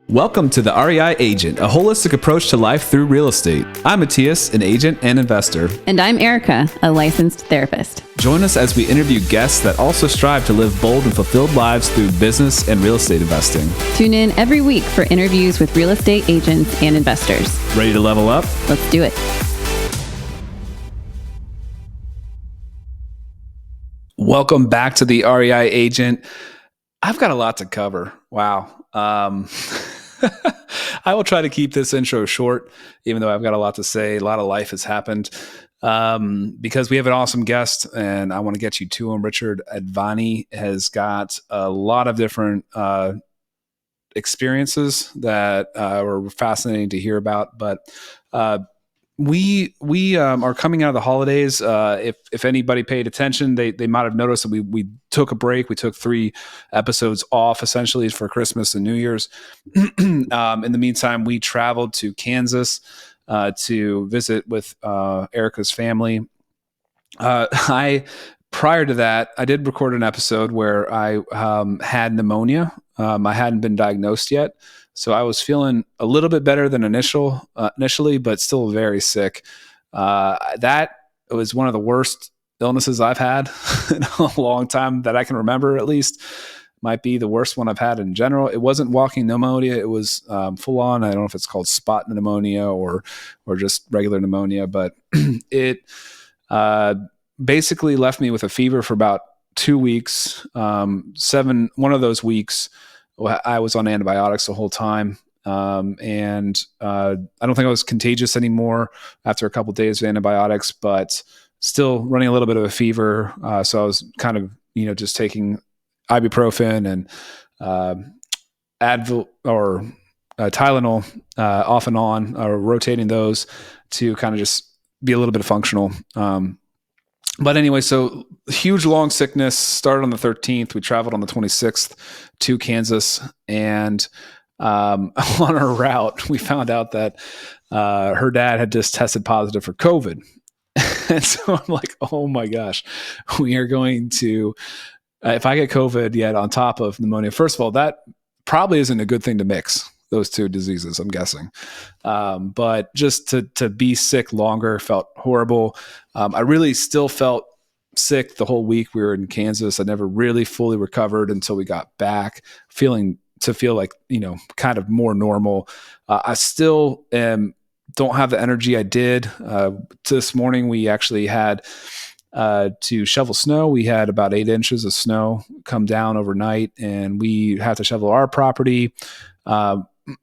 Welcome to the REI Agent, a holistic approach to life through real estate. I'm Mattias, an agent and investor. And I'm Erica, a licensed therapist. Join us as we interview guests that also strive to live bold and fulfilled lives through business and real estate investing. Tune in every week for interviews with real estate agents and investors. Ready to level up? Let's do it. Welcome back to the REI Agent. I've got a lot to cover. Wow. I will try to keep this intro short, even though I've got a lot to say. A lot of life has happened because we have an awesome guest, and I want to get you to him. Richard Advani has got a lot of different experiences that were fascinating to hear about. But we are coming out of the holidays. If anybody paid attention, they might have noticed that we took a break. We took 3 episodes off essentially for Christmas and New Year's. In the meantime, we traveled to Kansas to visit with Erica's family. Prior to that, I did record an episode where I had pneumonia. I hadn't been diagnosed yet. So I was feeling a little bit better than initially, but still very sick. That was one of the worst illnesses I've had in a long time that I can remember, at least. Might be the worst one I've had in general. It wasn't walking pneumonia. It was full on. I don't know if it's called spot pneumonia or just regular pneumonia, but it basically left me with a fever for about 2 weeks. One of those weeks, I was on antibiotics the whole time. And I don't think I was contagious anymore after a couple of days of antibiotics, but still running a little bit of a fever. So I was kind of, just taking ibuprofen and Advil or Tylenol off and on, or rotating those to kind of just be a little bit functional. But anyway, so huge long sickness started on the 13th. We traveled on the 26th to Kansas, and on our route, we found out that her dad had just tested positive for COVID. And so I'm like, oh my gosh, we are going to, if I get COVID yet on top of pneumonia, first of all, that probably isn't a good thing to mix those 2 diseases, I'm guessing. But just to be sick longer felt horrible. I really still felt sick the whole week we were in Kansas. I never really fully recovered until we got back, feel like, kind of more normal. I still don't have the energy I did. This morning, we actually had to shovel snow. We had about 8 inches of snow come down overnight, and we had to shovel our property,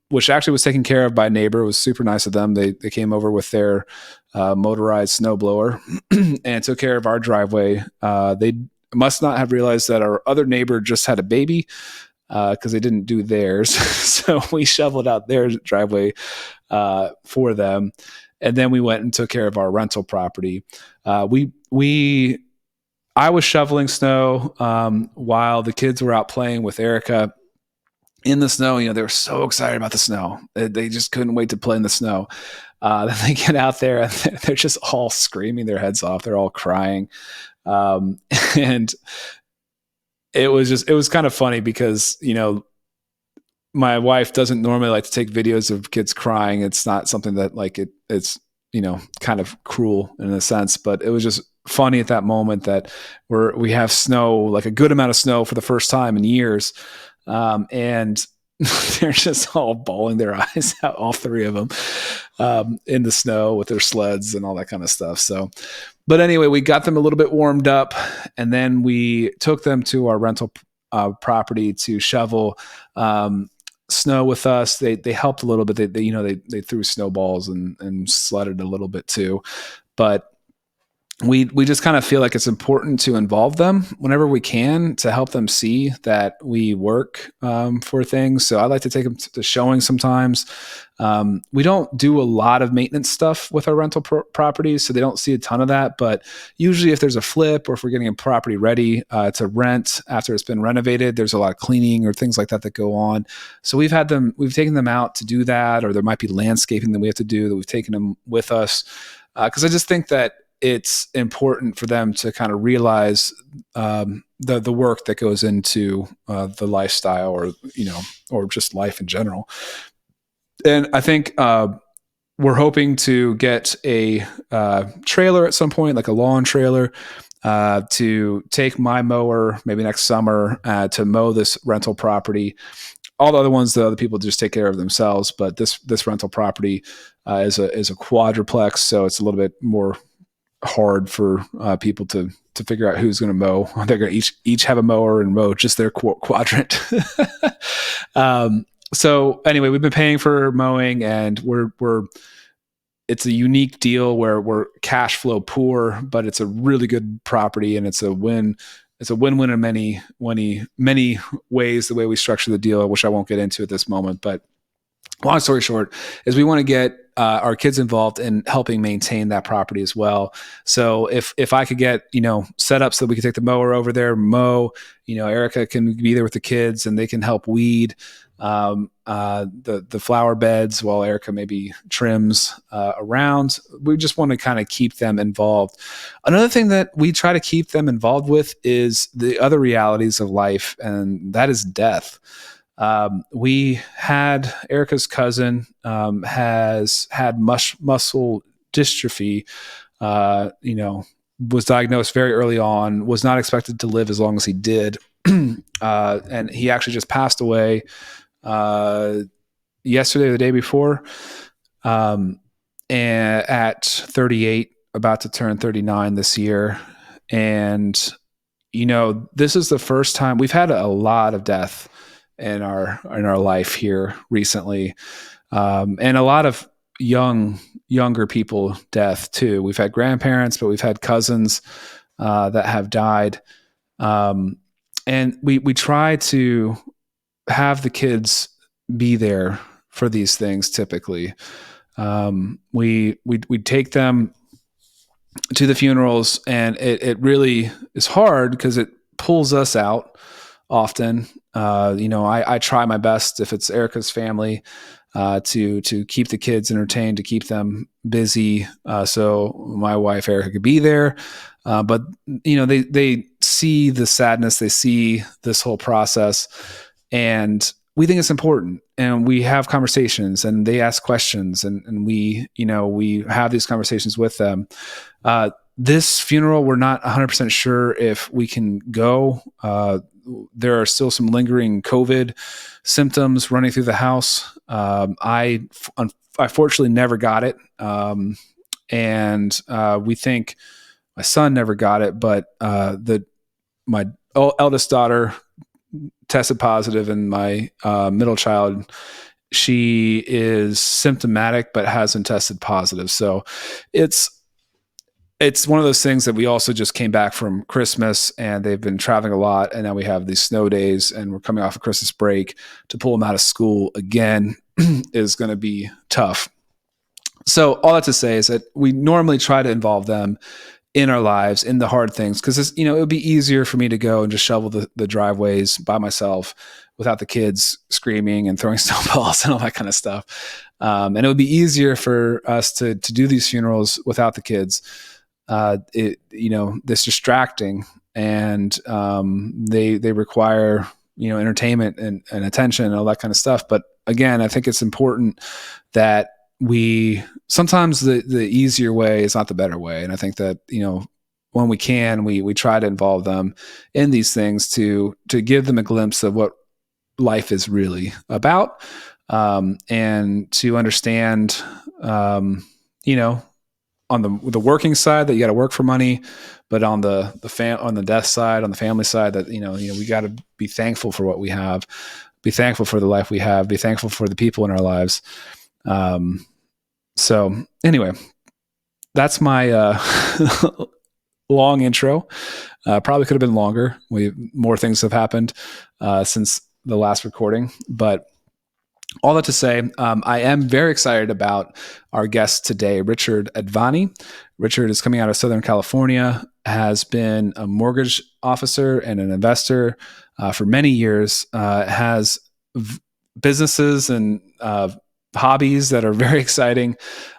which actually was taken care of by a neighbor. It was super nice of them. They came over with their motorized snow blower and took care of our driveway. They must not have realized that our other neighbor just had a baby because they didn't do theirs. So we shoveled out their driveway for them. And then we went and took care of our rental property. I was shoveling snow while the kids were out playing with Erica in the snow. They were so excited about the snow. They just couldn't wait to play in the snow. Then they get out there and they're just all screaming their heads off. They're all crying. And it was kind of funny because, my wife doesn't normally like to take videos of kids crying. It's not something that it's, kind of cruel in a sense, but it was just funny at that moment that we have snow, like a good amount of snow for the first time in years. And they're just all bawling their eyes out, all 3 of them, in the snow with their sleds and all that kind of stuff. So, but anyway, we got them a little bit warmed up, and then we took them to our rental property to shovel snow with us. They helped a little bit. They threw snowballs and sledded a little bit too, but we just kind of feel like it's important to involve them whenever we can to help them see that we work for things. So I like to take them to showing sometimes. We don't do a lot of maintenance stuff with our rental properties, so they don't see a ton of that. But usually if there's a flip or if we're getting a property ready to rent after it's been renovated, there's a lot of cleaning or things like that go on. So we've taken them out to do that, or there might be landscaping that we have to do that we've taken them with us. Because I just think that it's important for them to kind of realize the work that goes into the lifestyle, or or just life in general. And I think we're hoping to get a trailer at some point, like a lawn trailer, to take my mower maybe next summer to mow this rental property. All the other ones, the other people just take care of themselves. But this rental property is a quadruplex, so it's a little bit more hard for people to figure out who's going to mow. They're going to each have a mower and mow just their quadrant. So anyway, we've been paying for mowing, and it's a unique deal where we're cash flow poor, but it's a really good property, and it's a win. It's a win-win in many ways, the way we structure the deal, which I won't get into at this moment. But long story short is we want to get our kids involved in helping maintain that property as well. So if I could get, set up so that we could take the mower over there, mow, Erica can be there with the kids and they can help weed the flower beds while Erica maybe trims around. We just want to kind of keep them involved. Another thing that we try to keep them involved with is the other realities of life, and that is death. We had Erica's cousin has had muscle dystrophy, was diagnosed very early on, was not expected to live as long as he did. And he actually just passed away yesterday or the day before, and at 38, about to turn 39 this year. And, this is the first time we've had a lot of death in our life here recently, and a lot of younger people death too. We've had grandparents, but we've had cousins that have died, and we try to have the kids be there for these things. Typically, we take them to the funerals, and it really is hard because it pulls us out often. I try my best, if it's Erica's family, to keep the kids entertained, to keep them busy, so my wife Erica could be there. But they see the sadness, they see this whole process, and we think it's important, and we have conversations, and they ask questions, and we have these conversations with them. This funeral, we're not 100% sure if we can go. There are still some lingering COVID symptoms running through the house. I fortunately never got it. And we think my son never got it, but my eldest daughter tested positive, and my middle child, she is symptomatic but hasn't tested positive. So it's one of those things that we also just came back from Christmas, and they've been traveling a lot, and now we have these snow days, and we're coming off a Christmas break. To pull them out of school again is going to be tough. So all that to say is that we normally try to involve them in our lives, in the hard things, because it would be easier for me to go and just shovel the driveways by myself without the kids screaming and throwing snowballs and all that kind of stuff. And it would be easier for us to do these funerals without the kids. This distracting, and they require entertainment and attention and all that kind of stuff. But again, I think it's important that sometimes the easier way is not the better way, and I think that when we can, we try to involve them in these things to give them a glimpse of what life is really about, and to understand on the working side that you got to work for money, but on the death side, on the family side, that we got to be thankful for what we have, be thankful for the life we have, be thankful for the people in our lives. So anyway, that's my long intro. Probably could have been longer. More things have happened since the last recording, but all that to say, I am very excited about our guest today, Richard Advani. Richard is coming out of Southern California, has been a mortgage officer and an investor for many years, has businesses and hobbies that are very exciting.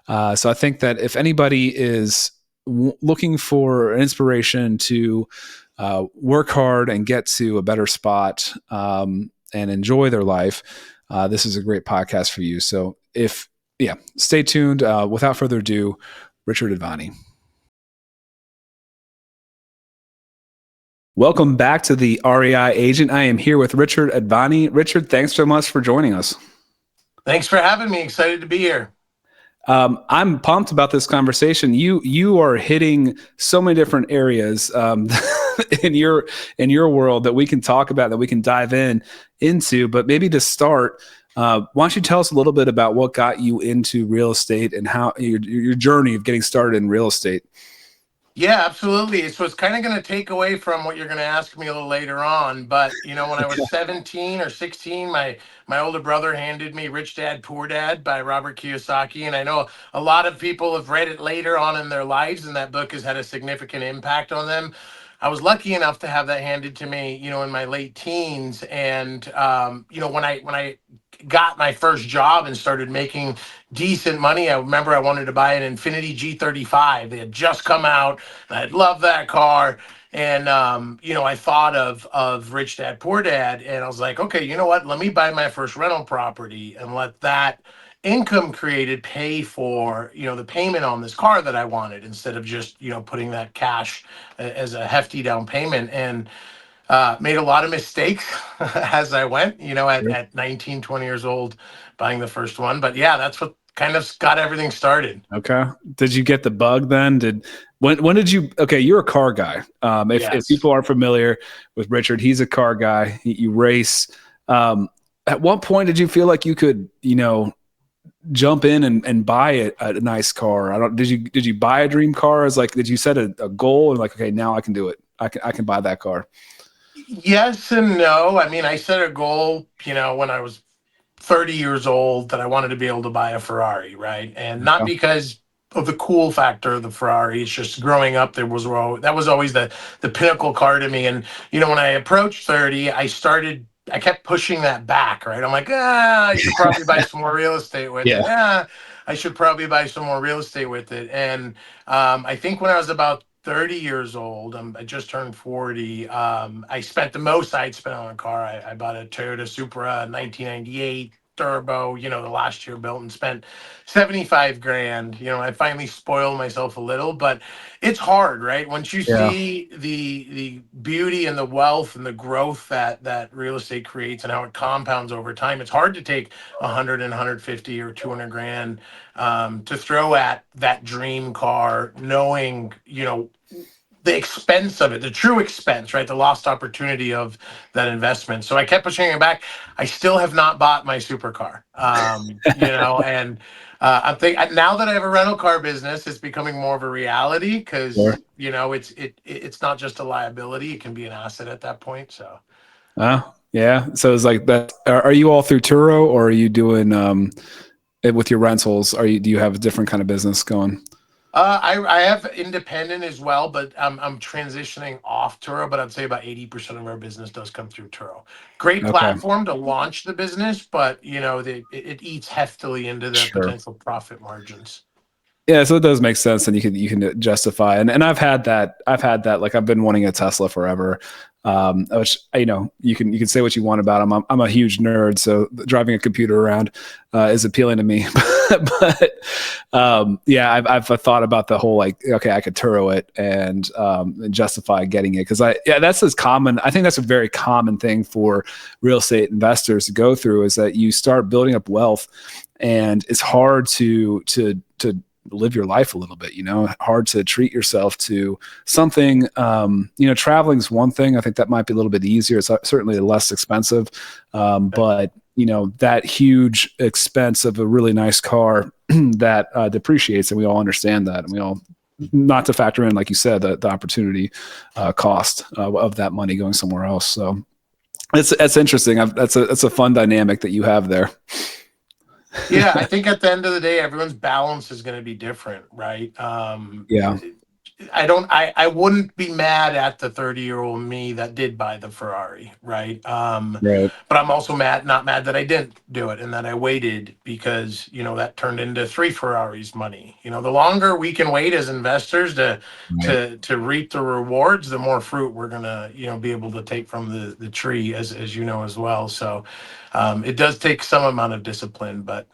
So I think that if anybody is looking for an inspiration to work hard and get to a better spot and enjoy their life, this is a great podcast for you. So stay tuned. Without further ado, Richard Advani. Welcome back to the REI Agent. I am here with Richard Advani. Richard, thanks so much for joining us. Thanks for having me. Excited to be here. I'm pumped about this conversation. You are hitting so many different areas in your world that we can talk about, that we can dive into. But maybe to start, why don't you tell us a little bit about what got you into real estate and how your journey of getting started in real estate? Yeah, absolutely. So it's kind of going to take away from what you're going to ask me a little later on. But, when I was 17 or 16, my older brother handed me Rich Dad, Poor Dad by Robert Kiyosaki. And I know a lot of people have read it later on in their lives, and that book has had a significant impact on them. I was lucky enough to have that handed to me, in my late teens. And, when I got my first job and started making decent money, I remember I wanted to buy an Infiniti G35. They had just come out, and I loved that car. And I thought of Rich Dad Poor Dad, and I was like, okay, you know what? Let me buy my first rental property and let that income created pay for the payment on this car that I wanted, instead of just putting that cash as a hefty down payment. And made a lot of mistakes as I went, at 19, 20 years old, buying the first one. But yeah, that's what kind of got everything started. Okay. Did you get the bug then? When did you, okay, you're a car guy. If people aren't familiar with Richard, he's a car guy. You race. At what point did you feel like you could, jump in and buy a nice car? Did you buy a dream car? Did you set a goal and okay, now I can do it. I can buy that car. Yes and no. I mean, I set a goal, when I was 30 years old, that I wanted to be able to buy a Ferrari, right? And not because of the cool factor of the Ferrari. It's just growing up, that was always the pinnacle car to me. And, when I approached 30, I kept pushing that back, right? I'm like, I should probably buy some more real estate with it. I should probably buy some more real estate with it. And I think when I was about 30 years old, I just turned 40. I spent the most I'd spent on a car. I bought a Toyota Supra 1998 turbo, the last year built, and spent 75 grand. I finally spoiled myself a little, but it's hard, right? Once you see the beauty and the wealth and the growth that real estate creates and how it compounds over time, it's hard to take 100 and 150 or 200 grand to throw at that dream car, knowing, the expense of it, the true expense, right? The lost opportunity of that investment. So I kept pushing it back. I still have not bought my supercar, and I think now that I have a rental car business, it's becoming more of a reality, because, it's not just a liability. It can be an asset at that point. So. Yeah. So it's like that. Are you all through Turo, or are you doing, it with your rentals? Do you have a different kind of business going? I have independent as well, but I'm transitioning off Turo. But I'd say about 80% of our business does come through Turo. Great platform to launch the business, but it eats heftily into the potential profit margins. Yeah, so it does make sense, and you can justify. And I've had that. Like, I've been wanting a Tesla forever. Which, you can say what you want about them. I'm a huge nerd, so driving a computer around is appealing to me. but I've thought about the whole, okay, I could Turo it and justify getting it, because that's as common. I think that's a very common thing for real estate investors to go through, is that you start building up wealth, and it's hard to live your life a little bit, hard to treat yourself to something. Traveling is one thing. I think that might be a little bit easier. It's certainly less expensive. But that huge expense of a really nice car that depreciates, and we all understand that. And we all, not to factor in, like you said, the opportunity cost of that money going somewhere else. So it's interesting. That's a fun dynamic that you have there. Yeah, I think at the end of the day, everyone's balance is going to be different, right? I wouldn't be mad at the 30-year-old me that did buy the Ferrari, right? Right. But I'm also not mad that I didn't do it and that I waited, because, that turned into 3 Ferraris money. The longer we can wait as investors Right. to reap the rewards, the more fruit we're gonna, be able to take from the tree, as you know as well. So it does take some amount of discipline, but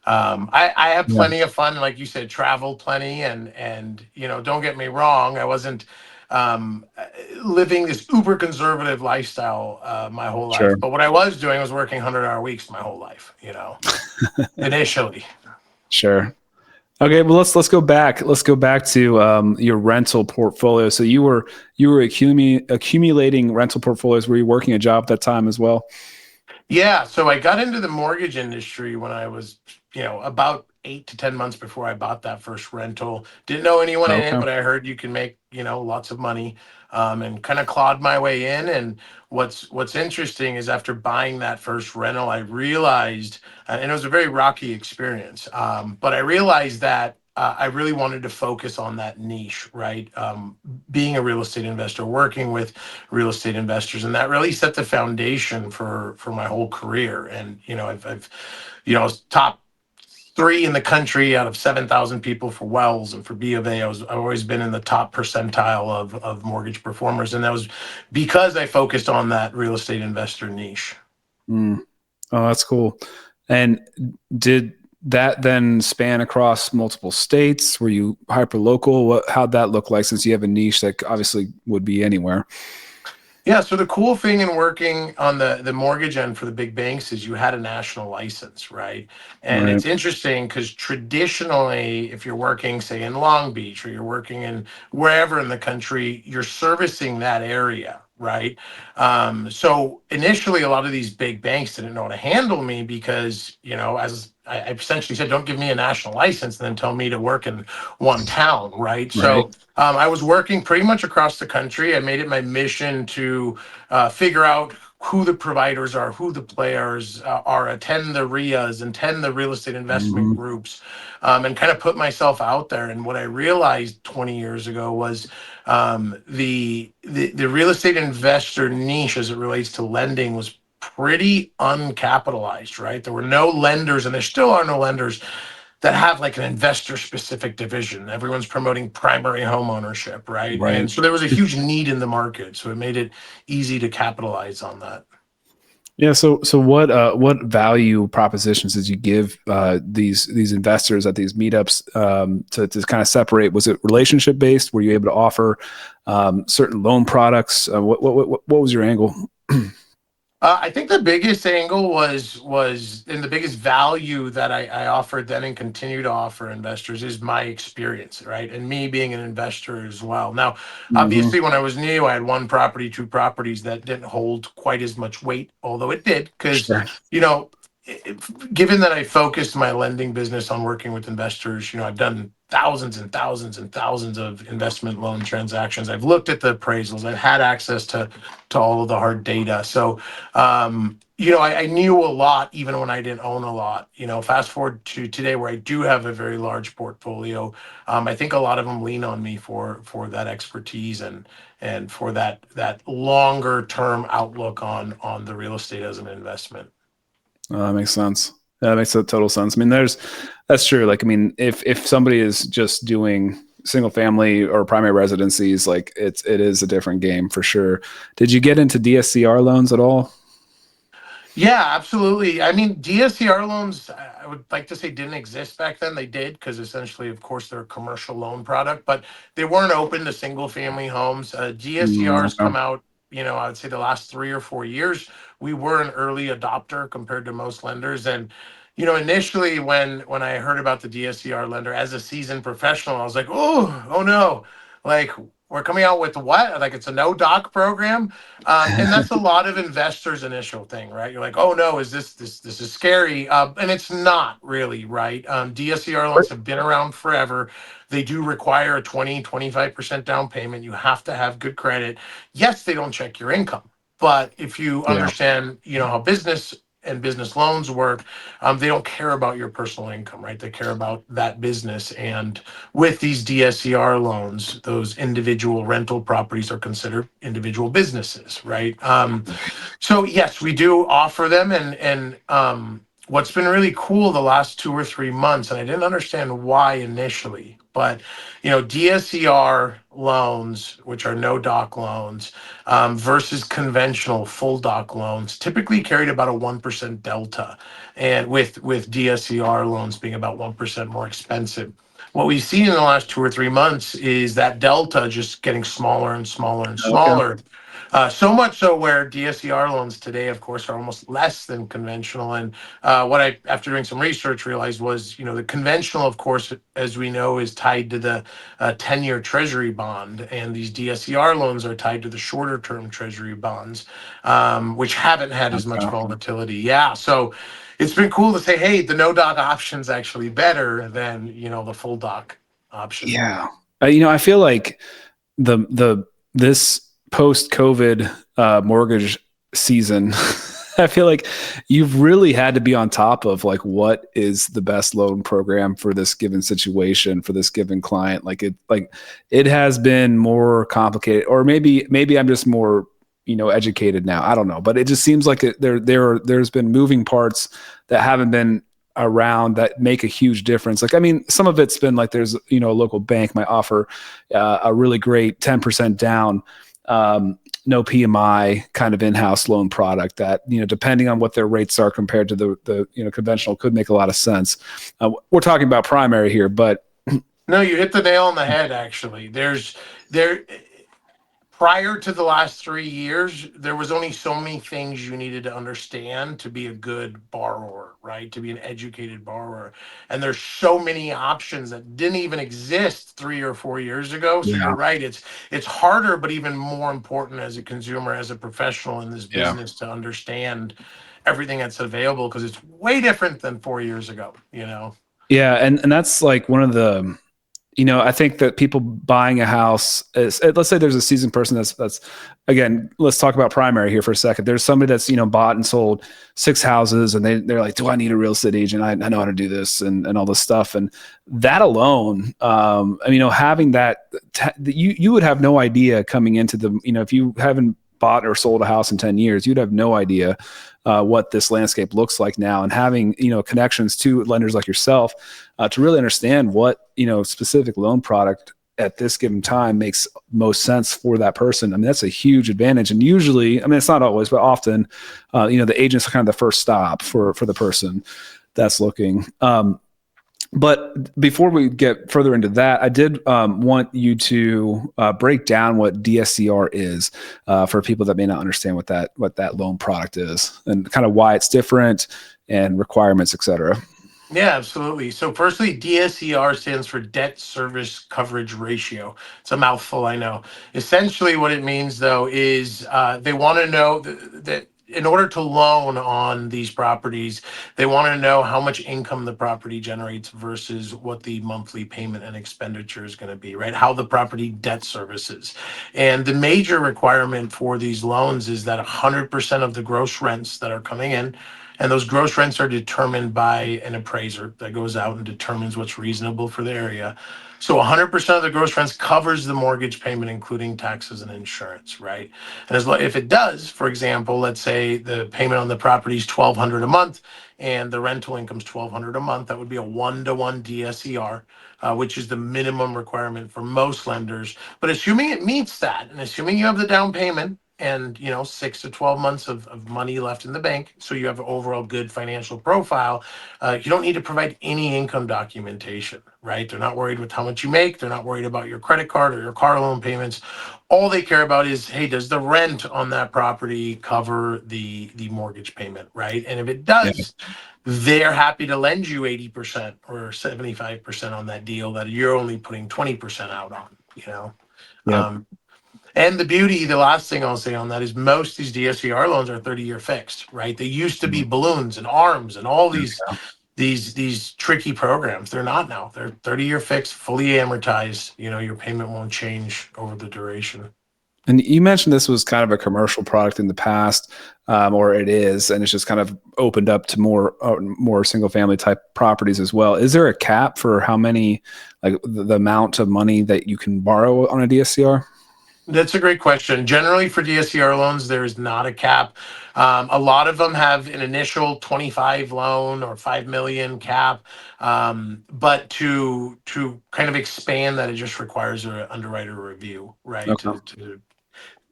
I have Yeah. plenty of fun, like you said, travel plenty, and don't get me wrong, I wasn't um, uh, living this uber conservative lifestyle my whole life, Sure. but what I was doing was working 100-hour weeks my whole life, initially. Sure. Okay, well let's go back. Let's go back to your rental portfolio. So you were accumulating rental portfolios. Were you working a job at that time as well? Yeah, so I got into the mortgage industry when I was, about 8 to 10 months before I bought that first rental. Didn't know anyone in it, Okay. but I heard you can make, lots of money, and kind of clawed my way in. And what's interesting is, after buying that first rental, I realized, and it was a very rocky experience, but I realized that I really wanted to focus on that niche, right? Being a real estate investor, working with real estate investors, and that really set the foundation for my whole career. And I've I was top 3 in the country out of 7,000 people for Wells, and for B of A, I've always been in the top percentile of mortgage performers, and that was because I focused on that real estate investor niche. Mm. Oh, that's cool. And did that then span across multiple states? Were you hyper local? How'd that look like, since you have a niche that obviously would be anywhere? Yeah, so the cool thing in working on the mortgage end for the big banks is you had a national license, right? And Right. it's interesting because traditionally, if you're working, say, in Long Beach, or you're working in wherever in the country, you're servicing that area, right? So initially, a lot of these big banks didn't know how to handle me, because, as I essentially said, don't give me a national license and then tell me to work in one town, right? Right. So I was working pretty much across the country. I made it my mission to figure out who the providers are, who the players are, attend the RIAs, attend the real estate investment Hmm. groups, and kind of put myself out there. And what I realized 20 years ago was, the real estate investor niche, as it relates to lending, was pretty uncapitalized, right? There were no lenders, and there still are no lenders that have like an investor specific division. Everyone's promoting primary home ownership, right? Right. And so there was a huge need in the market. So it made it easy to capitalize on that. Yeah. So what value propositions did you give these investors at these meetups, to kind of separate? Was it relationship based? Were you able to offer certain loan products? What was your angle? I think the biggest angle was and the biggest value that I offered then and continue to offer investors is my experience, right? And me being an investor as well. Now, Hmm. obviously, when I was new, I had one property, 2 properties that didn't hold quite as much weight, although it did, because Sure. you know, given that I focused my lending business on working with investors, I've done thousands and thousands and thousands of investment loan transactions. I've looked at the appraisals. I've had access to all of the hard data. So I knew a lot even when I didn't own a lot. Fast forward to today, where I do have a very large portfolio. I think a lot of them lean on me for that expertise, and for that longer term outlook on the real estate as an investment. That makes sense. That makes a total sense. I mean, that's true. Like, I mean, if somebody is just doing single family or primary residencies, like it is a different game for sure. Did you get into DSCR loans at all? Yeah, absolutely. I mean, DSCR loans, I would like to say, didn't exist back then. They did, because essentially, of course, they're a commercial loan product, but they weren't open to single family homes. DSCRs Okay. come out, I'd say the last 3 or 4 years. We were an early adopter compared to most lenders. And, initially, when I heard about the DSCR lender as a seasoned professional, I was like, oh no, like, we're coming out with what? Like, it's a no doc program. And that's a lot of investors' initial thing, right? You're like, oh no, is this is scary? And it's not really, right? DSCR loans have been around forever. They do require a 20-25% down payment. You have to have good credit. Yes, they don't check your income, but if you Yeah. understand, how business and business loans work, they don't care about your personal income, right? They care about that business. And with these DSCR loans, those individual rental properties are considered individual businesses, right? So yes, we do offer them, and what's been really cool the last 2 or 3 months, and I didn't understand why initially, but DSCR loans, which are no doc loans, versus conventional full doc loans, typically carried about a 1% delta, and with DSCR loans being about 1% more expensive. What we've seen in the last 2 or 3 months is that delta just getting smaller and smaller and Okay. smaller. So much so where DSCR loans today, of course, are almost less than conventional. And what I, after doing some research, realized was, the conventional, of course, as we know, is tied to the 10-year Treasury bond, and these DSCR loans are tied to the shorter-term Treasury bonds, which haven't had as much Okay. volatility. Yeah, so it's been cool to say, hey, the no doc option's actually better than the full doc option. Yeah. I feel like the this post-COVID mortgage season, I feel like you've really had to be on top of like what is the best loan program for this given situation for this given client. It has been more complicated, or maybe I'm just more educated now. I don't know, but it just seems like there's been moving parts that haven't been around that make a huge difference. Like, I mean, some of it's been like there's a local bank might offer a really great 10% down, no PMI kind of in-house loan product that depending on what their rates are compared to the conventional could make a lot of sense. We're talking about primary here, but No, you hit the nail on the head. Actually, there prior to the last 3 years, there was only so many things you needed to understand to be a good borrower, right? To be an educated borrower. And there's so many options that didn't even exist 3 or 4 years ago. So yeah, you're right. It's harder, but even more important as a consumer, as a professional in this yeah, business to understand everything that's available, because it's way different than 4 years ago. yeah, and that's like one of the I think that people buying a house is, let's say there's a seasoned person that's again, let's talk about primary here for a second. There's somebody that's, bought and sold 6 houses and they're like, do I need a real estate agent? I know how to do this and all this stuff. And that alone, having that, you would have no idea coming into the, if you haven't bought or sold a house in 10 years, you'd have no idea what this landscape looks like now. And having, connections to lenders like yourself to really understand what, specific loan product at this given time makes most sense for that person. I mean, that's a huge advantage. And usually, I mean, it's not always, but often, the agent's kind of the first stop for the person that's looking. But before we get further into that, I did want you to break down what DSCR is for people that may not understand what that loan product is and kind of why it's different and requirements, et cetera. Yeah, absolutely. So firstly, DSCR stands for Debt Service Coverage Ratio. It's a mouthful, I know. Essentially what it means, though, is they want to know that in order to loan on these properties, they want to know how much income the property generates versus what the monthly payment and expenditure is going to be, right? How the property debt services. And the major requirement for these loans is that 100% of the gross rents that are coming in, and those gross rents are determined by an appraiser that goes out and determines what's reasonable for the area. So 100% of the gross rents covers the mortgage payment, including taxes and insurance, right? And if it does, for example, let's say the payment on the property is $1,200 a month and the rental income is $1,200 a month, that would be a 1-to-1 DSCR, which is the minimum requirement for most lenders. But assuming it meets that, and assuming you have the down payment, and 6 to 12 months of money left in the bank, so you have an overall good financial profile, you don't need to provide any income documentation, right? They're not worried with how much you make. They're not worried about your credit card or your car loan payments. All they care about is, hey, does the rent on that property cover the mortgage payment, right? And if it Yeah. does, they're happy to lend you 80% or 75% on that deal that you're only putting 20% out on. Yeah. And the last thing I'll say on that is most of these DSCR loans are 30-year fixed, right? They used to be balloons and arms and all these tricky programs. They're not now. They're 30-year fixed, fully amortized. Your payment won't change over the duration. And you mentioned this was kind of a commercial product in the past, or it is, and it's just kind of opened up to more single family type properties as well. Is there a cap for how many, like the amount of money that you can borrow on a DSCR? That's a great question. Generally, for DSCR loans, there is not a cap. A lot of them have an initial 25 loan or 5 million cap, but to kind of expand that, it just requires an underwriter review, right? Okay. To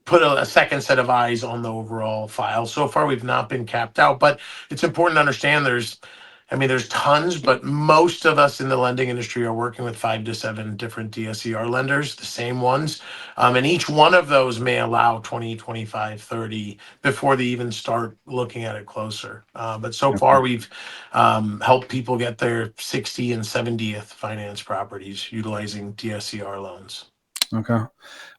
put a second set of eyes on the overall file. So far, we've not been capped out, but it's important to understand there's tons, but most of us in the lending industry are working with 5 to 7 different DSCR lenders, the same ones. And each one of those may allow 20, 25, 30 before they even start looking at it closer. But so far, we've helped people get their 60 and 70th finance properties utilizing DSCR loans. Okay.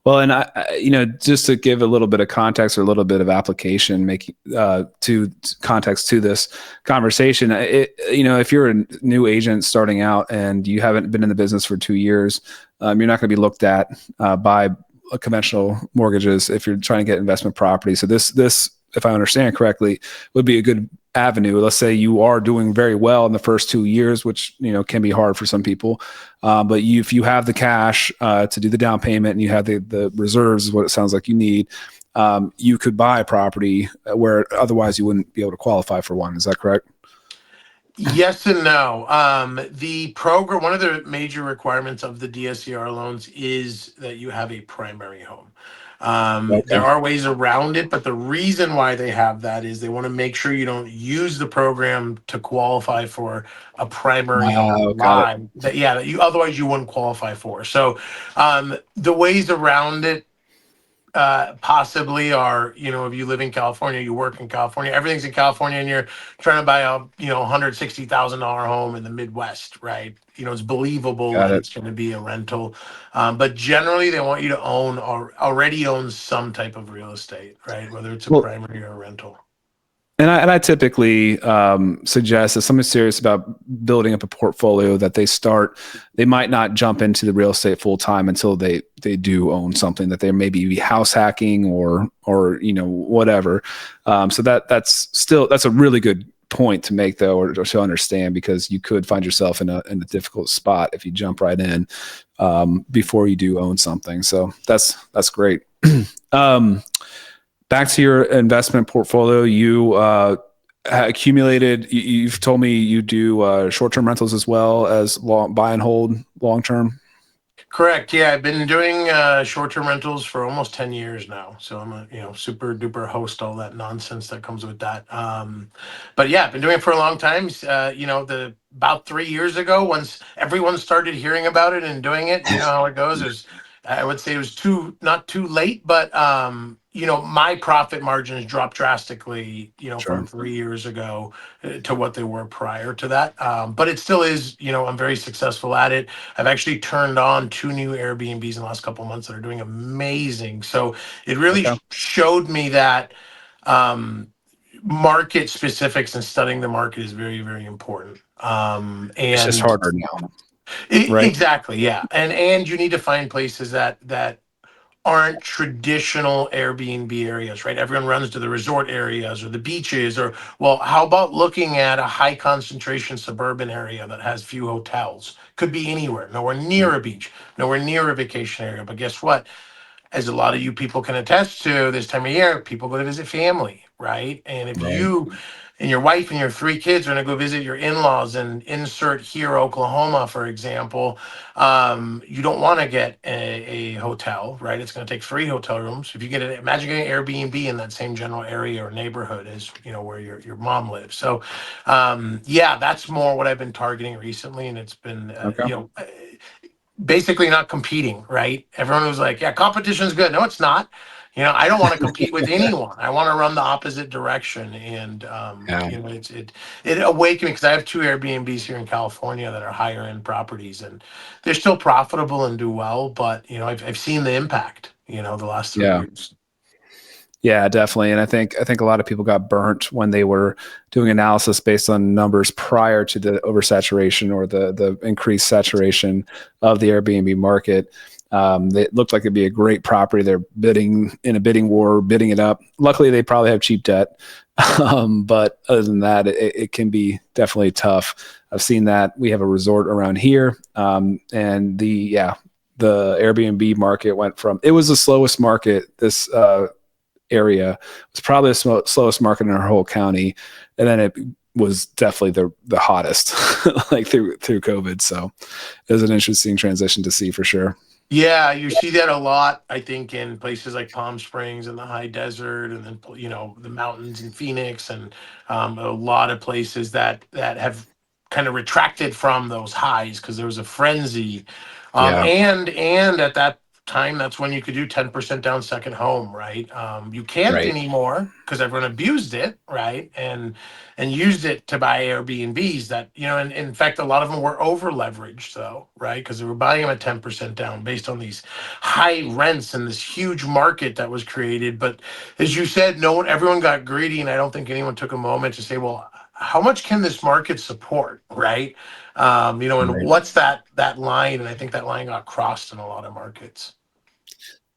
Well, and just to give a little bit of context or a little bit of application, making to context to this conversation, if you're a new agent starting out and you haven't been in the business for 2 years, you're not going to be looked at by conventional mortgages if you're trying to get investment property. So this, if I understand correctly, would be a good avenue. Let's say you are doing very well in the first 2 years, which can be hard for some people. But if you have the cash to do the down payment and you have the reserves, is what it sounds like you need. You could buy a property where otherwise you wouldn't be able to qualify for one. Is that correct? Yes and no. The program, one of the major requirements of the DSCR loans is that you have a primary home. There Okay. are ways around it, but the reason why they have that is they want to make sure you don't use the program to qualify for a primary home Got it. that you otherwise you wouldn't qualify for. So the ways around it possibly are, if you live in California, you work in California, everything's in California, and you're trying to buy a $160,000 home in the Midwest, right? It's believable Got that it. it's going to be a rental, but generally they want you to own or already own some type of real estate, right? Whether it's a Well, primary or a rental. And I typically suggest if someone's serious about building up a portfolio that they might not jump into the real estate full time until they do own something that they maybe be house hacking or whatever. So that's a really good point to make though, or to understand, because you could find yourself in a difficult spot if you jump right in before you do own something. So that's great. Back to your investment portfolio, you accumulated. You've told me you do short-term rentals as well as buy and hold long-term. Correct. Yeah, I've been doing short-term rentals for almost 10 years now. So I'm a super duper host, all that nonsense that comes with that. But yeah, I've been doing it for a long time. The about 3 years ago, once everyone started hearing about it and doing it, you know how it goes. I would say it was not too late, but my profit margins dropped drastically, from Sure. 3 years ago to what they were prior to that. But it still is, I'm very successful at it. I've actually turned on 2 new Airbnbs in the last couple of months that are doing amazing. So it really Okay. showed me that market specifics and studying the market is very, very important. It's just And harder now, right? exactly, yeah. And you need to find places that aren't traditional Airbnb areas, right? Everyone runs to the resort areas or the beaches, or, well, how about looking at a high concentration suburban area that has few hotels? Could be anywhere, nowhere near a beach, nowhere near a vacation area. But guess what? As a lot of you people can attest to, this time of year, people go to visit family, right? And if Right. you and your wife and your 3 kids are going to go visit your in-laws and insert here, Oklahoma, for example, you don't want to get a hotel, right? It's going to take 3 hotel rooms. If you imagine getting an Airbnb in that same general area or neighborhood as where your mom lives. So, yeah, that's more what I've been targeting recently, and it's been, Okay. basically not competing, right? Everyone was like, yeah, competition's good. No, it's not. I don't want to compete with anyone. I want to run the opposite direction. And Yeah. it awakened me because I have 2 Airbnbs here in California that are higher end properties, and they're still profitable and do well. But I've seen the impact. The last three Yeah. years. Yeah, definitely. And I think a lot of people got burnt when they were doing analysis based on numbers prior to the oversaturation or the increased saturation of the Airbnb market. It looked like it'd be a great property. They're bidding in a bidding war, bidding it up. Luckily, they probably have cheap debt. But other than that, it can be definitely tough. I've seen that. We have a resort around here, and the Airbnb market went from, it was the slowest market this area. It was probably the slowest market in our whole county, and then it was definitely the hottest like through COVID. So it was an interesting transition to see for sure. Yeah, you see that a lot, I think, in places like Palm Springs and the high desert, and then the mountains in Phoenix, and a lot of places that have kind of retracted from those highs because there was a frenzy, Yeah, and at that time, that's when you could do 10% down second home, right? You can't right, anymore because everyone abused it, right? And used it to buy Airbnbs that, and in fact, a lot of them were over leveraged though, right? Because they were buying them at 10% down based on these high rents and this huge market that was created. But as you said, everyone got greedy, and I don't think anyone took a moment to say, well, how much can this market support, right? And right. what's that line? And I think that line got crossed in a lot of markets.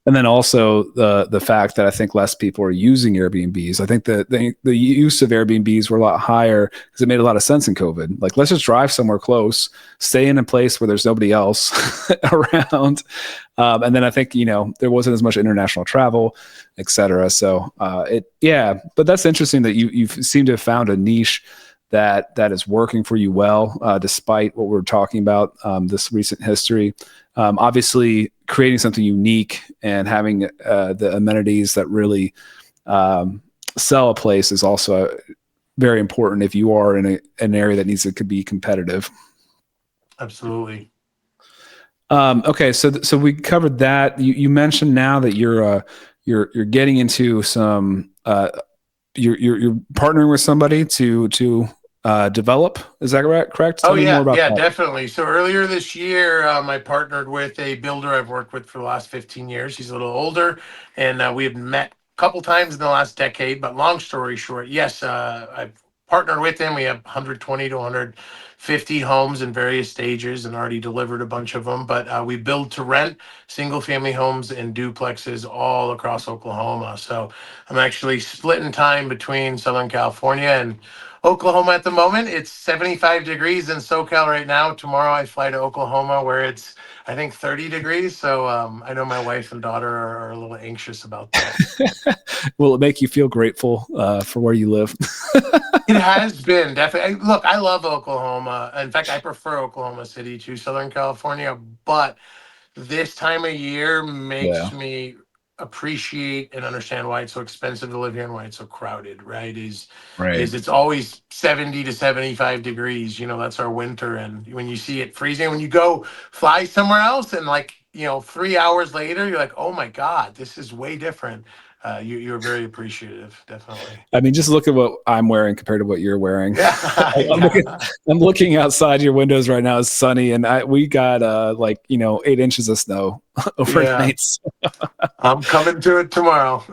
And then also the fact that I think less people are using Airbnbs. I think that the use of Airbnbs were a lot higher because it made a lot of sense in COVID. Like, let's just drive somewhere close, stay in a place where there's nobody else around. And then I think, there wasn't as much international travel, et cetera. So but that's interesting that you seem to have found a niche that is working for you well, despite what we're talking about, this recent history. Obviously, creating something unique and having the amenities that really sell a place is also very important if you are in an area that needs to be competitive. Absolutely. Okay, so we covered that. You mentioned now that you're getting into some you're partnering with somebody to develop. Is that correct? Oh Tell me more yeah, about yeah, that. definitely. So earlier this year, I partnered with a builder I've worked with for the last 15 years. He's a little older, and we have met a couple times in the last decade. But long story short, yes, I've partnered with him. We have 120 to 150 homes in various stages, and already delivered a bunch of them. But we build to rent single-family homes and duplexes all across Oklahoma. So I'm actually splitting time between Southern California and Oklahoma at the moment. It's 75 degrees in SoCal right now. Tomorrow I fly to Oklahoma where it's, I think, 30 degrees. So I know my wife and daughter are a little anxious about that. Will it make you feel grateful for where you live? It has been definitely. Look, I love Oklahoma. In fact, I prefer Oklahoma City to Southern California, but this time of year Yeah, makes me appreciate and understand why it's so expensive to live here and why it's so crowded, right? Is right. it's always 70 to 75 degrees, that's our winter. And when you see it freezing, when you go fly somewhere else and 3 hours later, you're like, oh my God, this is way different. You're very appreciative, definitely. I mean, just look at what I'm wearing compared to what you're wearing. Yeah, I'm looking, yeah, I'm looking outside your windows right now. It's sunny, and we got 8 inches of snow yeah. overnight. I'm coming to it tomorrow.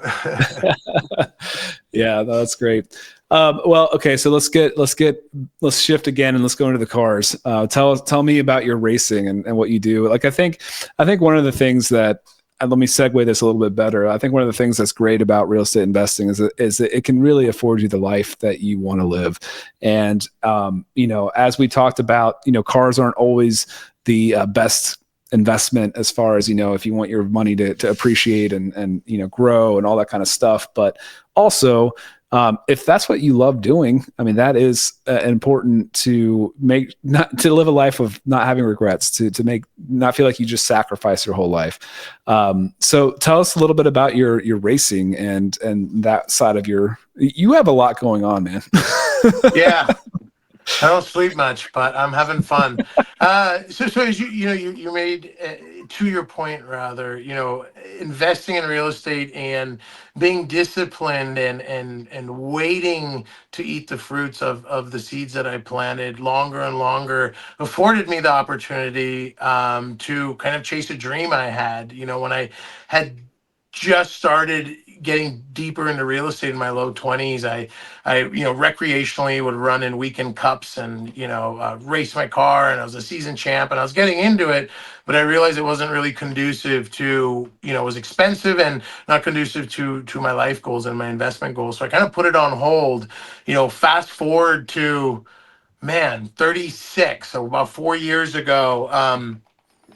Yeah, that's great. Well, okay, so let's shift again and let's go into the cars. Tell me about your racing and what you do. Like, I think one of the things that, and let me segue this a little bit better. I think one of the things that's great about real estate investing is that it can really afford you the life that you want to live. And as we talked about, cars aren't always the best investment as far as, if you want your money to appreciate and grow and all that kind of stuff. But also, if that's what you love doing, I mean, that is important to make, not to live a life of not having regrets, to make, not feel like you just sacrifice your whole life. So tell us a little bit about your racing and that side of you have a lot going on, man. Yeah. I don't sleep much, but I'm having fun. So as you made, to your point, rather, investing in real estate and being disciplined and waiting to eat the fruits of the seeds that I planted longer and longer afforded me the opportunity to kind of chase a dream I had. When I had just started getting deeper into real estate in my low 20s, I recreationally would run in weekend cups and, race my car, and I was a season champ, and I was getting into it, but I realized it wasn't really conducive to, it was expensive and not conducive to my life goals and my investment goals. So I kind of put it on hold. Fast forward to, man, 36. So about 4 years ago,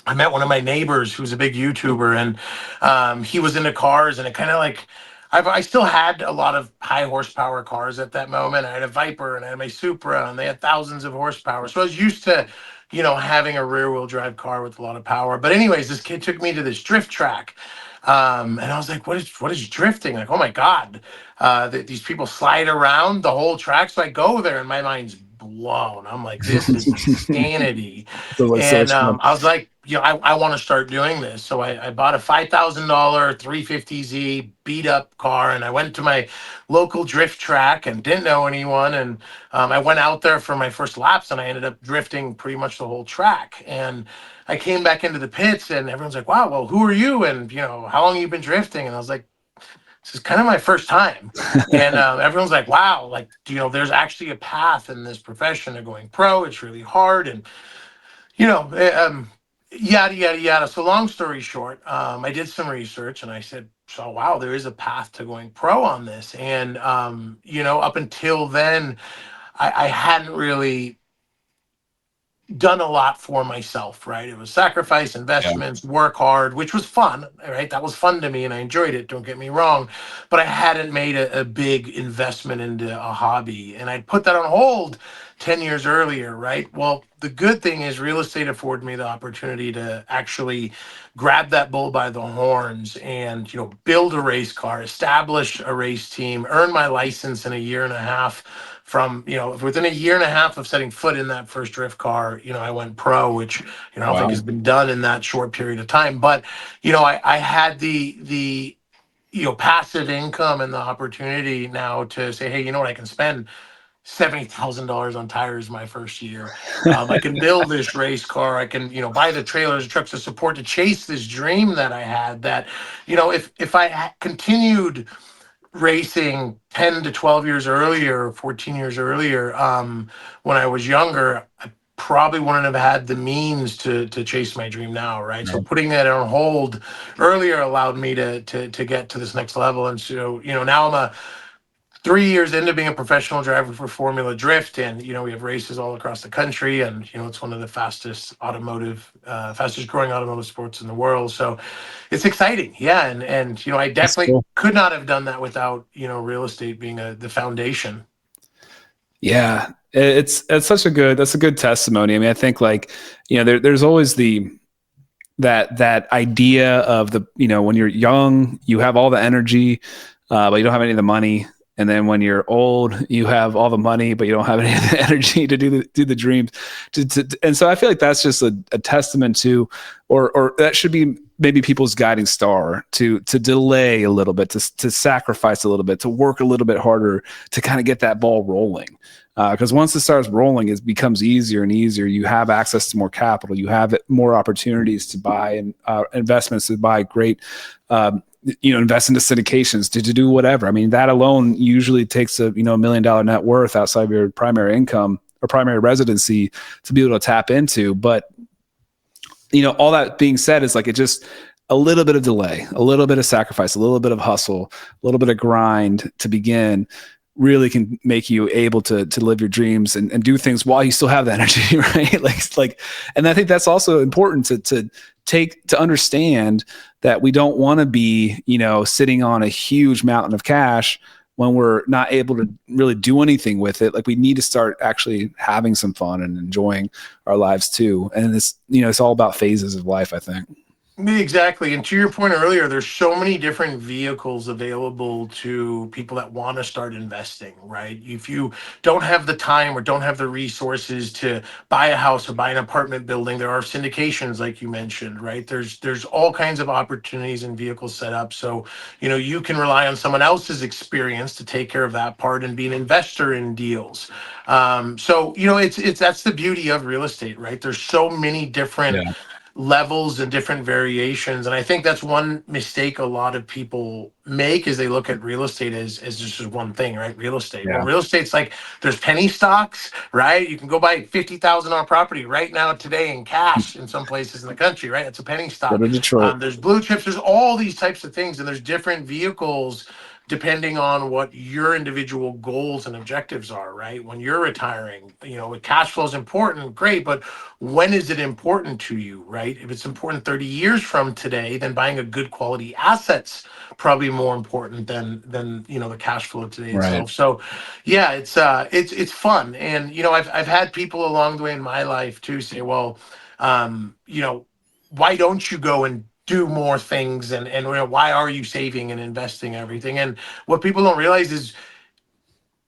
I met one of my neighbors who's a big YouTuber, and he was into cars, and it kind of like, I still had a lot of high horsepower cars at that moment. I had a Viper and I had my Supra, and they had thousands of horsepower. So I was used to, having a rear wheel drive car with a lot of power. But anyways, this kid took me to this drift track. And I was like, what is drifting? Like, oh my God, these people slide around the whole track. So I go there and my mind's blown. I'm like, this is insanity. So like so And much fun. I was like, I want to start doing this. So I bought a $5,000 350Z beat up car, and I went to my local drift track and didn't know anyone. And I went out there for my first laps, and I ended up drifting pretty much the whole track. And I came back into the pits, and everyone's like, wow, well, who are you? And, how long have you been drifting? And I was like, this is kind of my first time. And everyone's like, wow, like, there's actually a path in this profession of going pro. It's really hard. And, yada, yada, yada. So long story short, I did some research and I said, so, wow, there is a path to going pro on this. And, up until then, I hadn't really done a lot for myself, right? It was sacrifice, investments, work hard, which was fun, right? That was fun to me and I enjoyed it, don't get me wrong. But I hadn't made a big investment into a hobby, and I'd put that on hold 10 years earlier, right? Well, the good thing is real estate afforded me the opportunity to actually grab that bull by the horns and, build a race car, establish a race team, earn my license in a year and a half. From, within a year and a half of setting foot in that first drift car, I went pro, which, I don't think has been done in that short period of time. But, I had the passive income and the opportunity now to say, hey, I can spend $70,000 on tires my first year. I can build this race car. I can, buy the trailers, trucks, the support to chase this dream that I had. That, if I continued racing 10 to 12 years earlier, 14 years earlier, when I was younger, I probably wouldn't have had the means to chase my dream now, right? So putting that on hold earlier allowed me to get to this next level. And so, now I'm 3 years into being a professional driver for Formula Drift, and we have races all across the country, and it's one of the fastest growing automotive sports in the world. So it's exciting, yeah. And I definitely could not have done that without real estate being the foundation. Yeah, it's that's a good testimony. I mean, I think like there's always that idea of when you're young, you have all the energy, but you don't have any of the money. And then when you're old, you have all the money, but you don't have any of the energy to do the dreams. And so I feel like that's just a testament to, or that should be maybe people's guiding star to delay a little bit, to sacrifice a little bit, to work a little bit harder, to kind of get that ball rolling. Because once it starts rolling, it becomes easier and easier. You have access to more capital. You have more opportunities to buy and investments to buy great invest into syndications, to do whatever. I mean, that alone usually takes a $1 million net worth outside of your primary income or primary residency to be able to tap into. But all that being said, is like, it just a little bit of delay, a little bit of sacrifice, a little bit of hustle, a little bit of grind to begin really can make you able to live your dreams and do things while you still have the energy, right? Like, and I think that's also important to understand that we don't want to be, sitting on a huge mountain of cash when we're not able to really do anything with it. Like, we need to start actually having some fun and enjoying our lives too. And it's all about phases of life, I think. Exactly. And to your point earlier, there's so many different vehicles available to people that want to start investing, right? If you don't have the time or don't have the resources to buy a house or buy an apartment building, there are syndications, like you mentioned, right? There's all kinds of opportunities and vehicles set up. So, you can rely on someone else's experience to take care of that part and be an investor in deals. So, it's that's the beauty of real estate, right? There's so many different levels and different variations. And I think that's one mistake a lot of people make, is they look at real estate as just as one thing, right? Real estate. Well, Yeah. real estate's like, there's penny stocks, right? You can go buy $50,000 property right now today in cash in some places in the country, right? It's a penny Go stock. to Detroit. There's blue chips. There's all these types of things, and there's different vehicles depending on what your individual goals and objectives are, right? When you're retiring, cash flow is important, great, but when is it important to you, right? If it's important 30 years from today, then buying a good quality asset's probably more important than the cash flow today Right. itself. So yeah, it's fun. And I've had people along the way in my life too say, well, why don't you go and do more things, and why are you saving and investing everything? And what people don't realize is,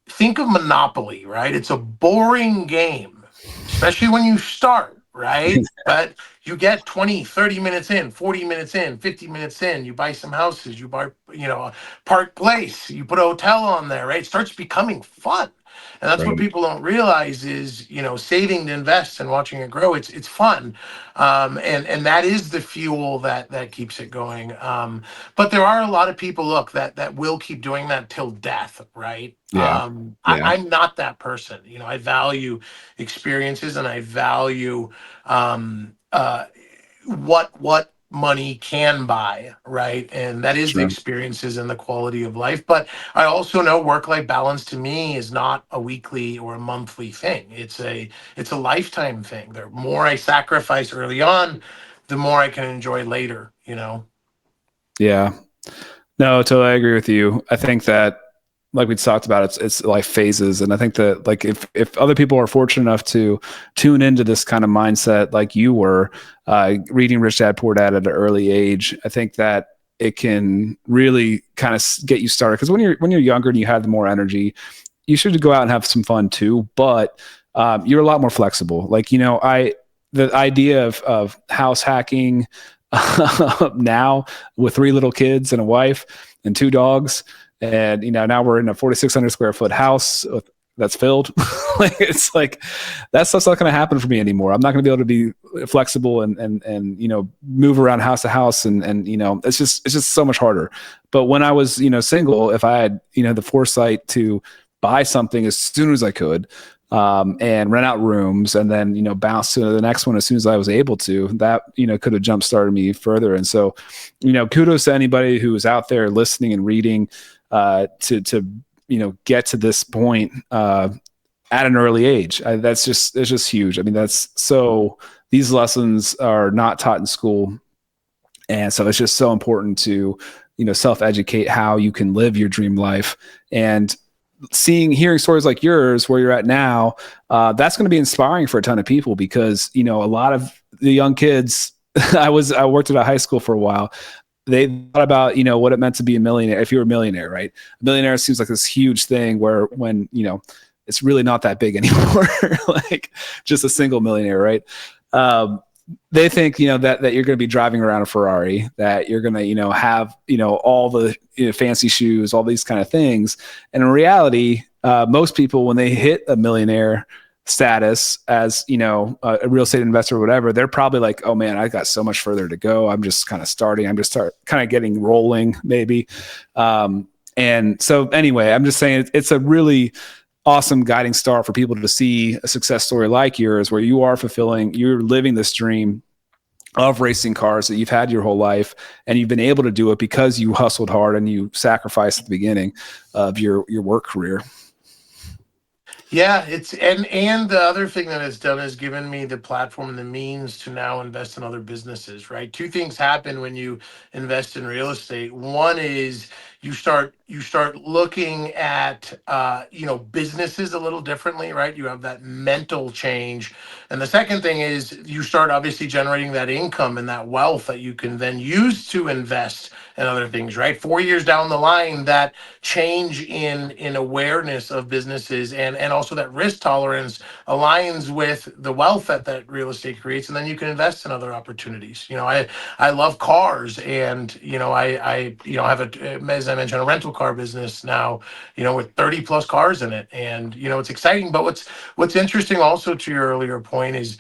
think of Monopoly, right? It's a boring game, especially when you start, right? But you get 20, 30 minutes in, 40 minutes in, 50 minutes in, you buy some houses, you buy, a Park Place, you put a hotel on there, right? It starts becoming fun. And that's what Right. people don't realize is, saving to invest and watching it grow. It's fun. And that is the fuel that keeps it going. But there are a lot of people, look, that will keep doing that till death, right? Yeah. Yeah. I'm not that person. I value experiences, and I value what money can buy, right? And that is the Sure. experiences and the quality of life. But I also know work-life balance to me is not a weekly or a monthly thing. It's a lifetime thing. The more I sacrifice early on, the more I can enjoy later. Yeah. No, totally agree with you. I think that, like we talked about, it's life phases, and I think that, like, if other people are fortunate enough to tune into this kind of mindset, like you were, reading Rich Dad Poor Dad at an early age, I think that it can really kind of get you started. Because when you're younger and you have more energy, you should go out and have some fun too. But you're a lot more flexible. Like, the idea of house hacking now with 3 little kids and a wife and 2 dogs, and now we're in a 4,600 square foot house that's filled. Like, it's like, that stuff's not going to happen for me anymore. I'm not going to be able to be flexible and move around house to house, and it's just so much harder. But when I was single, if I had the foresight to buy something as soon as I could, and rent out rooms, and then bounce to the next one as soon as I was able to, that could have jump started me further. And so kudos to anybody who is out there listening and reading, to get to this point at an early age. It's just huge. I mean, these lessons are not taught in school, and so it's just so important to self-educate how you can live your dream life. And hearing stories like yours where you're at now, that's going to be inspiring for a ton of people, because a lot of the young kids, I worked at a high school for a while, they thought about what it meant to be a millionaire. If you're a millionaire, right? A millionaire seems like this huge thing, when it's really not that big anymore. Like, just a single millionaire, right? They think that you're going to be driving around a Ferrari, that you're going to have all the fancy shoes, all these kind of things. And in reality, most people, when they hit a millionaire status as a real estate investor or whatever, they're probably like, oh man, I got so much further to go. I'm just kind of starting. I'm just kind of getting rolling, maybe. And so anyway, I'm just saying it's a really awesome guiding star for people to see a success story like yours, where you're living this dream of racing cars that you've had your whole life, and you've been able to do it because you hustled hard and you sacrificed at the beginning of your work career. Yeah, and the other thing that it's done is given me the platform and the means to now invest in other businesses, right? Two things happen when you invest in real estate. One is you start looking at businesses a little differently, right? You have that mental change. And the second thing is you start obviously generating that income and that wealth that you can then use to invest in other things, right? 4 years down the line, that change in awareness of businesses and also that risk tolerance aligns with the wealth that real estate creates, and then you can invest in other opportunities. I love cars, and I have as I mentioned, a rental car business now, with 30 plus cars in it, and it's exciting. But what's interesting also, to your earlier point, is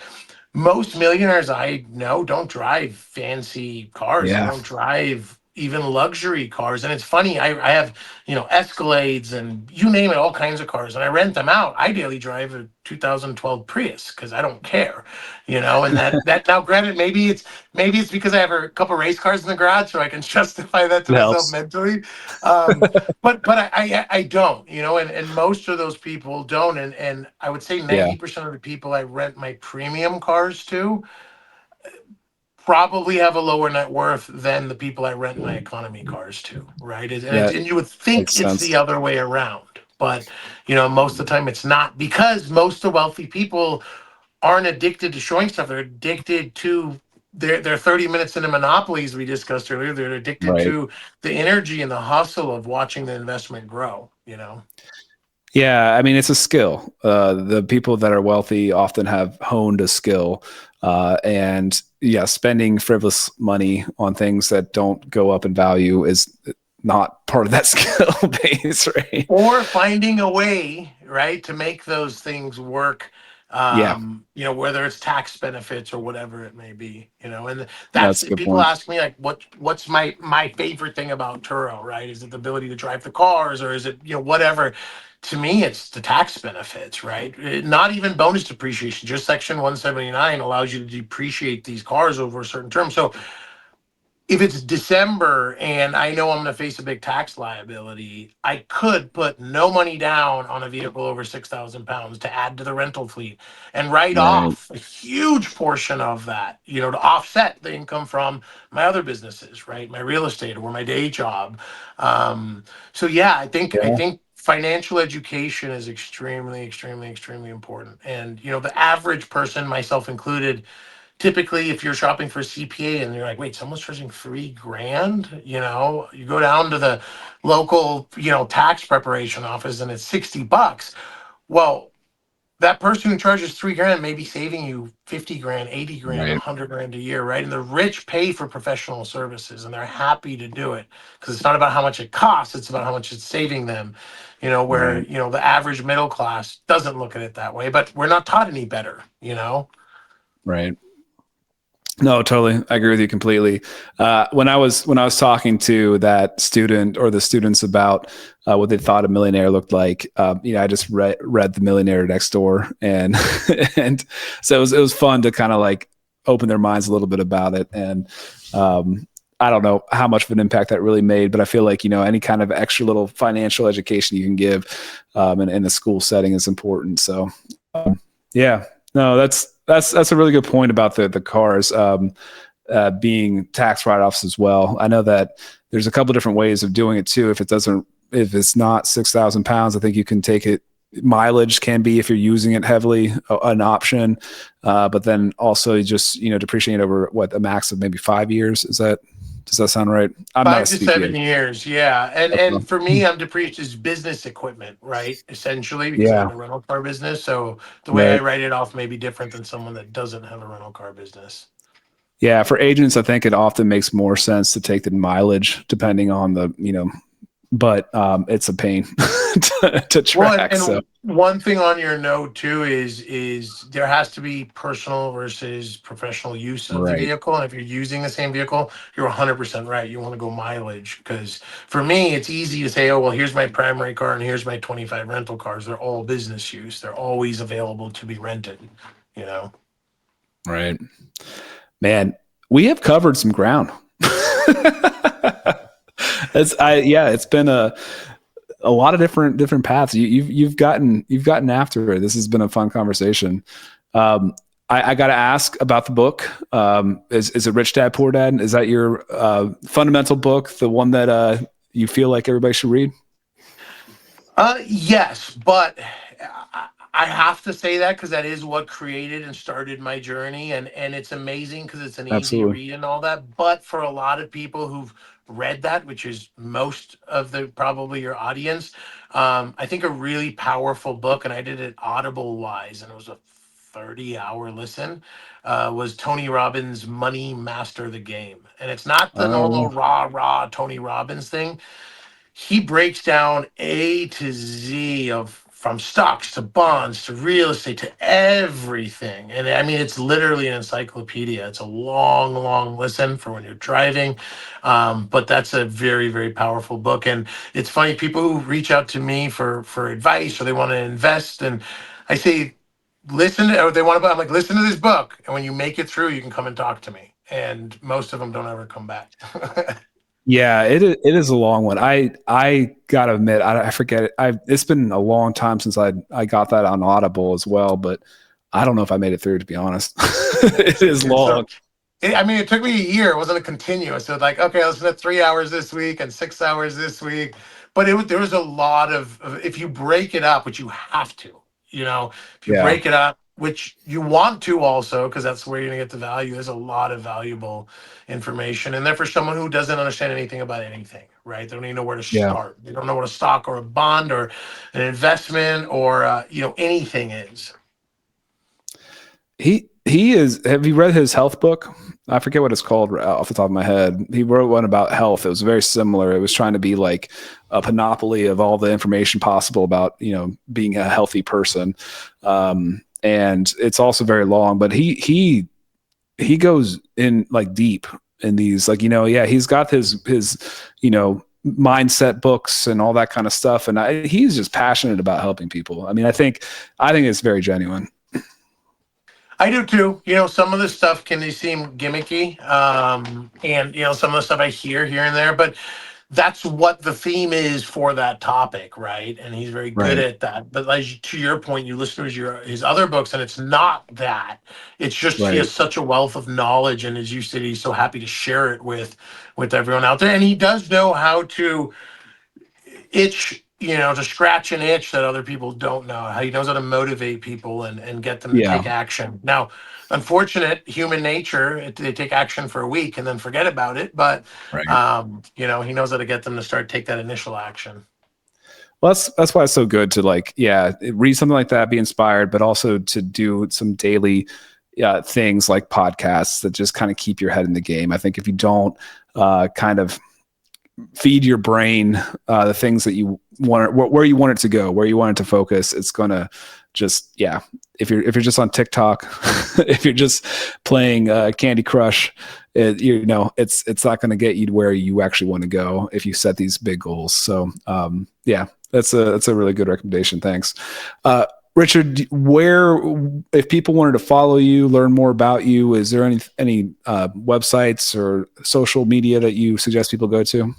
most millionaires I know don't drive fancy cars. They Yeah. don't drive even luxury cars. And it's funny, I have, Escalades and you name it, all kinds of cars, and I rent them out. I daily drive a 2012 Prius because I don't care, and that now granted, maybe it's because I have a couple race cars in the garage, so I can justify that to It myself helps. mentally. But I don't, and most of those people don't. And I would say Yeah. 90% of the people I rent my premium cars to probably have a lower net worth than the people I rent my economy cars to, right? Yeah. And you would think Makes it's sense. the other way around, but most of the time it's not, because most of the wealthy people aren't addicted to showing stuff. They're addicted to their 30 minutes into monopolies we discussed earlier. They're addicted Right. to the energy and the hustle of watching the investment grow. Yeah, I mean, it's a skill. The people that are wealthy often have honed a skill, and yeah, spending frivolous money on things that don't go up in value is not part of that skill base, right? Or finding a way, right, to make those things work, Yeah, whether it's tax benefits or whatever it may be, and that's that's, a good people point. ask me like, what's my favorite thing about Turo, right? Is it the ability to drive the cars, or is it, whatever? To me, it's the tax benefits, right? Not even bonus depreciation, just section 179 allows you to depreciate these cars over a certain term. So if it's December and I know I'm going to face a big tax liability, I could put no money down on a vehicle over 6,000 pounds to add to the rental fleet and write Right, off a huge portion of that, to offset the income from my other businesses, right? My real estate or my day job. So yeah, I think financial education is extremely, extremely, extremely important. And the average person, myself included, typically if you're shopping for a CPA and you're like, wait, someone's charging 3 grand, you go down to the local, tax preparation office and it's 60 bucks. Well, that person who charges 3 grand may be saving you 50 grand, 80 grand, right, 100 grand a year, right? And the rich pay for professional services and they're happy to do it because it's not about how much it costs, it's about how much it's saving them. Where, right, the average middle class doesn't look at it that way, but we're not taught any better. right. No, totally. I agree with you completely. When I was talking to that student or the students about what they thought a millionaire looked like, I just read The Millionaire Next Door, and and so it was fun to kind of like open their minds a little bit about it. And I don't know how much of an impact that really made, but I feel like any kind of extra little financial education you can give in a school setting is important. So yeah, no, that's a really good point about the cars being tax write-offs as well. I know that there's a couple different ways of doing it too. If it's not 6,000 pounds, I think you can take it. Mileage can be, if you're using it heavily, an option. But then also just depreciate over a max of maybe 5 years. Does that sound right? I'm not a 5 to 7 CPA. years, yeah. And for Okay. me, I'm depreciated as business equipment, right? Essentially, because I Yeah. have a rental car business. So the way I Right. write it off may be different than someone that doesn't have a rental car business. Yeah, for agents, I think it often makes more sense to take the mileage, depending on but it's a pain to Well, track. So one thing on your note too is there has to be personal versus professional use of the right, vehicle. And if you're using the same vehicle, you're 100% right. You want to go mileage because for me, it's easy to say, oh, well, here's my primary car and here's my 25 rental cars. They're all business use. They're always available to be rented, you know? right, man, we have covered some ground. It's been a lot of different paths. You've gotten after it. This has been a fun conversation. I got to ask about the book. Is it Rich Dad Poor Dad? Is that your fundamental book, the one that you feel like everybody should read? Yes, but I have to say that because that is what created and started my journey, and it's amazing because it's an easy Absolutely. read and all that. But for a lot of people who've read that, which is most of the probably your audience, I think a really powerful book, and I did it Audible wise, and it was a 30-hour listen. Was Tony Robbins' Money Master the Game, and it's not the normal Oh, rah Tony Robbins thing. He breaks down A to Z of from stocks to bonds to real estate to everything. And I mean, it's literally an encyclopedia. It's a long, long listen for when you're driving. But that's a very, very powerful book. And it's funny, people who reach out to me for advice or they want to invest, and I say, listen to, or they want to buy, I'm like, listen to this book. And when you make it through, you can come and talk to me. And most of them don't ever come back. Yeah, it is a long one. I gotta admit, I forget it. It's been a long time since I got that on Audible as well, but I don't know if I made it through, to be honest. It is long. It took me a year. It wasn't a continuous. So like, okay, I listened to 3 hours this week and 6 hours this week. But there was a lot of, if you break it up, which you have to, if you break it up, which you want to also, because that's where you're gonna get the value. There's a lot of valuable information. And then for someone who doesn't understand anything about anything, right? They don't even know where to start. They don't know what a stock or a bond or an investment or anything is. He is. Have you read his health book? I forget what it's called off the top of my head. He wrote one about health. It was very similar. It was trying to be like a panoply of all the information possible about being a healthy person. And it's also very long, but he goes in like deep in these, like, he's got his mindset books and all that kind of stuff. And he's just passionate about helping people. I mean, I think it's very genuine. I do too. Some of the stuff can seem gimmicky. And some of the stuff I hear here and there, but that's what the theme is for that topic, right? And he's very good at that. But to your point, you listen to his other books, and it's not that. It's just he has such a wealth of knowledge, and as you said, he's so happy to share it with everyone out there. And he does know how to to scratch an itch that other people don't know. How he knows how to motivate people and get them to take action. Now, unfortunate human nature, they take action for a week and then forget about it. But he knows how to get them to take that initial action. Well, that's why it's so good to read something like that, be inspired, but also to do some daily things like podcasts that just kind of keep your head in the game. I think if you don't kind of feed your brain the things that you want, where you want it to go, where you want it to focus, it's gonna just if you're just on TikTok, if you're just playing Candy Crush, it's not going to get you to where you actually want to go if you set these big goals. So that's a really good recommendation. Thanks. Richard, if people wanted to follow you, learn more about you, is there any websites or social media that you suggest people go to?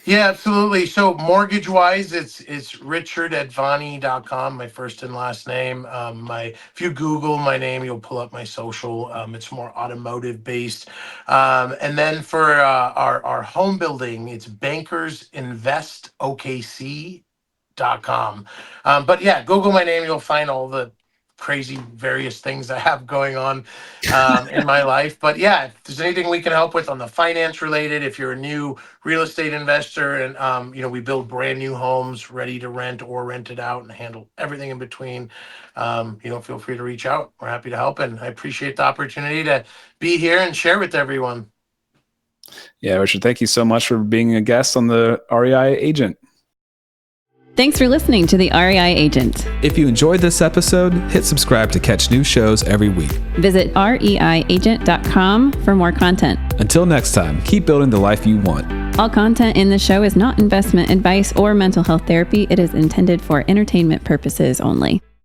Yeah, absolutely. So mortgage wise, it's richardadvani.com, my first and last name. If you Google my name, you'll pull up my social. It's more automotive based. And then for our home building, it's bankersinvestokc.com. But Google my name, you'll find all the crazy various things I have going on in my life. But if there's anything we can help with on the finance related, if you're a new real estate investor and we build brand new homes ready to rent or rent it out and handle everything in between, feel free to reach out. We're happy to help, and I appreciate the opportunity to be here and share with everyone. Yeah, Richard, thank you so much for being a guest on the REI Agent. Thanks for listening to the REI Agent. If you enjoyed this episode, hit subscribe to catch new shows every week. Visit reiagent.com for more content. Until next time, keep building the life you want. All content in the show is not investment advice or mental health therapy. It is intended for entertainment purposes only.